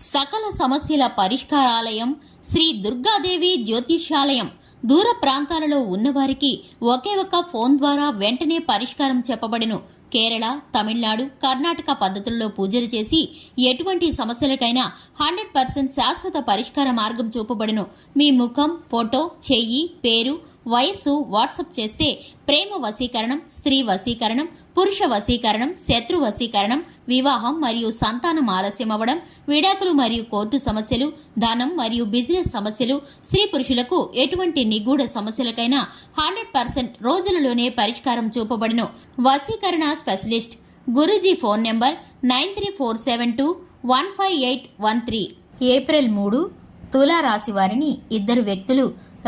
సకల సమస్యల పరిష్కారాలయం శ్రీ దుర్గాదేవి జ్యోతిష్యాలయం. దూర ప్రాంతాలలో ఉన్నవారికి ఒకే ఒక ఫోన్ ద్వారా వెంటనే పరిష్కారం చెప్పబడును. కేరళ, తమిళనాడు, కర్ణాటక పద్ధతుల్లో పూజలు చేసి ఎటువంటి సమస్యలకైనా 100% శాశ్వత పరిష్కార మార్గం చూపబడును. మీ ముఖం, ఫోటో, చెయ్యి, పేరు, వయస్సు వాట్సాప్ చేస్తే ప్రేమ వశీకరణం, స్త్రీ వశీకరణం, పురుష వశీకరణం, శత్రు వశీకరణం, వివాహం మరియు సంతానం ఆలస్యం అవ్వడం, విడాకులు మరియు కోర్టు సమస్యలు, ధనం మరియు బిజినెస్ సమస్యలు, స్త్రీ పురుషులకు ఎటువంటి నిగూఢ సమస్యలకైనా 100% రోజులలోనే పరిష్కారం చూపబడును. వశీకరణ specialist Guruji phone number 9347215813. April 3 తులారాశి వారిని ఇద్దరు వ్యక్తులు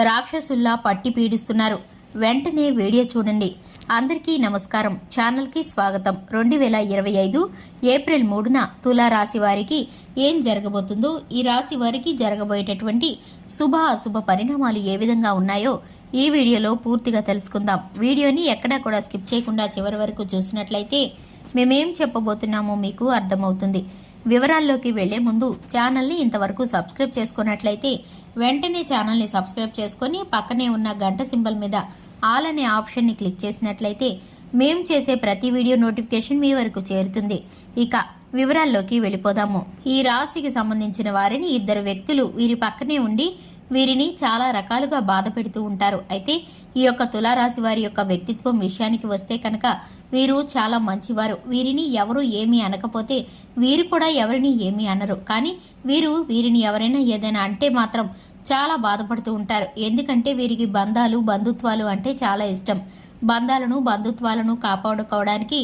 రాక్షసుల్లా పట్టి పీడిస్తున్నారు. వెంటనే వీడియో చూడండి. అందరికీ నమస్కారం. ఛానల్కి స్వాగతం. 2025 ఏప్రిల్ 3న తులారాశి వారికి ఏం జరగబోతుందో, ఈ రాశి వారికి జరగబోయేటటువంటి శుభ అశుభ పరిణామాలు ఏ విధంగా ఉన్నాయో ఈ వీడియోలో పూర్తిగా తెలుసుకుందాం. వీడియోని ఎక్కడా కూడా స్కిప్ చేయకుండా చివరి వరకు చూసినట్లయితే మేమేం చెప్పబోతున్నామో మీకు అర్థమవుతుంది. వివరాల్లోకి వెళ్లే ముందు ఛానల్ని ఇంతవరకు సబ్స్క్రైబ్ చేసుకున్నట్లయితే వెంటనే ఛానల్ని సబ్స్క్రైబ్ చేసుకుని పక్కనే ఉన్న గంట సింబల్ మీద ఆల్ అనే ఆప్షన్ని క్లిక్ చేసినట్లయితే మేం చేసే ప్రతి వీడియో నోటిఫికేషన్ మీ వరకు చేరుతుంది. ఇక వివరాల్లోకి వెళ్ళిపోదాము. ఈ రాశికి సంబంధించిన వారిని ఇద్దరు వ్యక్తులు వీరి పక్కనే ఉండి వీరిని చాలా రకాలుగా బాధ పెడుతూ ఉంటారు. అయితే ఈ యొక్క తులారాశి వారి యొక్క వ్యక్తిత్వం విషయానికి వస్తే కనుక వీరు చాలా మంచివారు. వీరిని ఎవరు ఏమీ అనకపోతే వీరు కూడా ఎవరిని ఏమీ అనరు. కానీ వీరిని ఎవరైనా ఏదైనా అంటే మాత్రం చాలా బాధపడుతూ ఉంటారు. ఎందుకంటే వీరికి బంధాలు, బంధుత్వాలు అంటే చాలా ఇష్టం. బంధాలను, బంధుత్వాలను కాపాడుకోవడానికి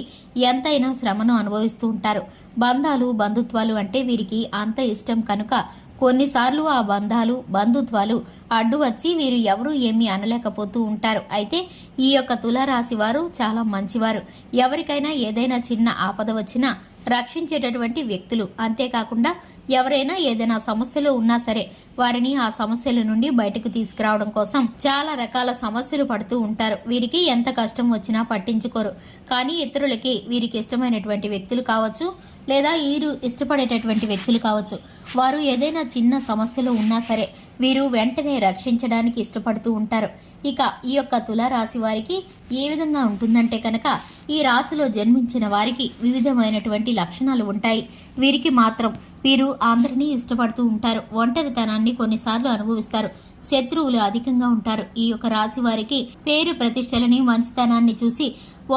ఎంతైనా శ్రమను అనుభవిస్తూ ఉంటారు. బంధాలు, బంధుత్వాలు అంటే వీరికి అంత ఇష్టం కనుక కొన్నిసార్లు ఆ బంధాలు, బంధుత్వాలు అడ్డు వచ్చి వీరు ఎవరు ఏమీ అనలేకపోతూ ఉంటారు. అయితే ఈ యొక్క తులారాశి వారు చాలా మంచివారు. ఎవరికైనా ఏదైనా చిన్న ఆపద వచ్చినా రక్షించేటటువంటి వ్యక్తులు. అంతేకాకుండా ఎవరైనా ఏదైనా సమస్యలో ఉన్నా సరే వారిని ఆ సమస్యల నుండి బయటకు తీసుకురావడం కోసం చాలా రకాల సమస్యలు పడుతూ ఉంటారు. వీరికి ఎంత కష్టం వచ్చినా పట్టించుకోరు. కానీ ఇతరులకి వీరికి ఇష్టమైనటువంటి వ్యక్తులు కావచ్చు, లేదా వీరు ఇష్టపడేటటువంటి వ్యక్తులు కావచ్చు, వారు ఏదైనా చిన్న సమస్యలో ఉన్నా సరే వీరు వెంటనే రక్షించడానికి ఇష్టపడుతూ ఉంటారు. ఇక ఈ యొక్క తులారాశి వారికి ఏ విధంగా ఉంటుందంటే కనుక ఈ రాశిలో జన్మించిన వారికి వివిధమైనటువంటి లక్షణాలు ఉంటాయి. వీరికి మాత్రం వీరు అందరినీ ఇష్టపడుతూ ఉంటారు. ఒంటరితనాన్ని కొన్నిసార్లు అనుభవిస్తారు. శత్రువులు అధికంగా ఉంటారు. ఈ యొక్క రాశి వారికి పేరు ప్రతిష్టలని, మంచితనాన్ని చూసి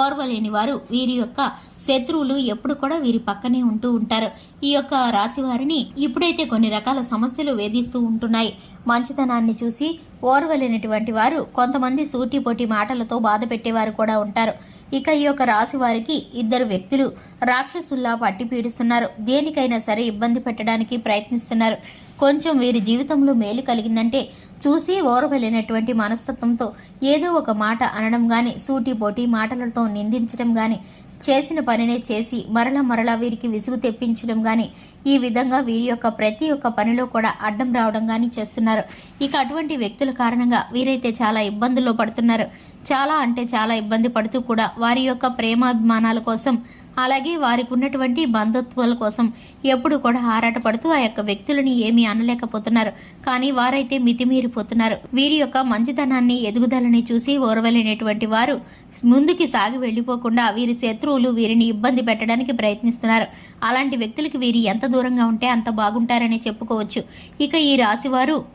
ఓర్వలేని వారు వీరి యొక్క శత్రువులు ఎప్పుడు కూడా వీరి పక్కనే ఉంటూ ఉంటారు. ఈ యొక్క రాశి వారిని ఇప్పుడైతే కొన్ని రకాల సమస్యలు వేధిస్తూ ఉంటున్నాయి. మంచితనాన్ని చూసి ఓర్వలేనటువంటి వారు కొంతమంది సూటిపోటి మాటలతో బాధ పెట్టేవారు కూడా ఉంటారు. ఇక ఈ యొక్క రాశి వారికి ఇద్దరు వ్యక్తులు రాక్షసుల్లా పట్టి పీడిస్తున్నారు. దేనికైనా సరే ఇబ్బంది పెట్టడానికి ప్రయత్నిస్తున్నారు. కొంచెం వీరి జీవితంలో మేలు కలిగిందంటే చూసి ఓర్వలేనటువంటి మనస్తత్వంతో ఏదో ఒక మాట అనడం గాని, సూటిపోటి మాటలతో నిందించడం గాని, చేసిన పనినే చేసి మరలా వీరికి విసుగు తెప్పించడం గాని, ఈ విధంగా వీరి యొక్క ప్రతి ఒక్క పనిలో కూడా అడ్డం రావడం గాని చేస్తున్నారు. ఇక అటువంటి వ్యక్తుల కారణంగా వీరైతే చాలా ఇబ్బందుల్లో పడుతున్నారు. చాలా అంటే చాలా ఇబ్బంది పడుతూ కూడా వారి యొక్క ప్రేమాభిమానాల కోసం, అలాగే వారికి ఉన్నటువంటి బంధుత్వాల కోసం ఎప్పుడు కూడా ఆరాటపడుతూ ఆ యొక్క వ్యక్తులని ఏమీ అనలేకపోతున్నారు. కానీ వారైతే మితిమీరిపోతున్నారు. వీరి యొక్క మంచితనాన్ని, ఎదుగుదలని చూసి ఓర్వలేనటువంటి వారు ముందుకి సాగి వెళ్లిపోకుండా వీరి శత్రువులు వీరిని ఇబ్బంది పెట్టడానికి ప్రయత్నిస్తున్నారు. అలాంటి వ్యక్తులకి వీరి ఎంత దూరంగా ఉంటే అంత బాగుంటారని చెప్పుకోవచ్చు. ఇక ఈ రాశి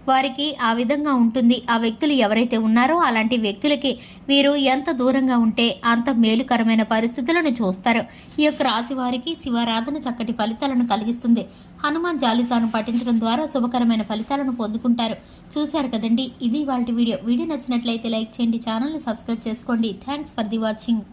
వారికి ఆ విధంగా ఉంటుంది. ఆ వ్యక్తులు ఎవరైతే ఉన్నారో అలాంటి వ్యక్తులకి వీరు ఎంత దూరంగా ఉంటే అంత మేలుకరమైన పరిస్థితులను చూస్తారు. ఈ యొక్క రాశి వారికి శివారాధన చక్కటి ఫలితాలను కలిగిస్తుంది. హనుమాన్ చాలీసాను పఠించడం ద్వారా శుభకరమైన ఫలితాలను పొందుకుంటారు. చూశారు కదండి, ఇది ఇవాల్టి వీడియో. వీడియో నచ్చినట్లయితే లైక్ చేయండి, ఛానల్ని సబ్స్క్రైబ్ చేసుకోండి. Thanks for the watching.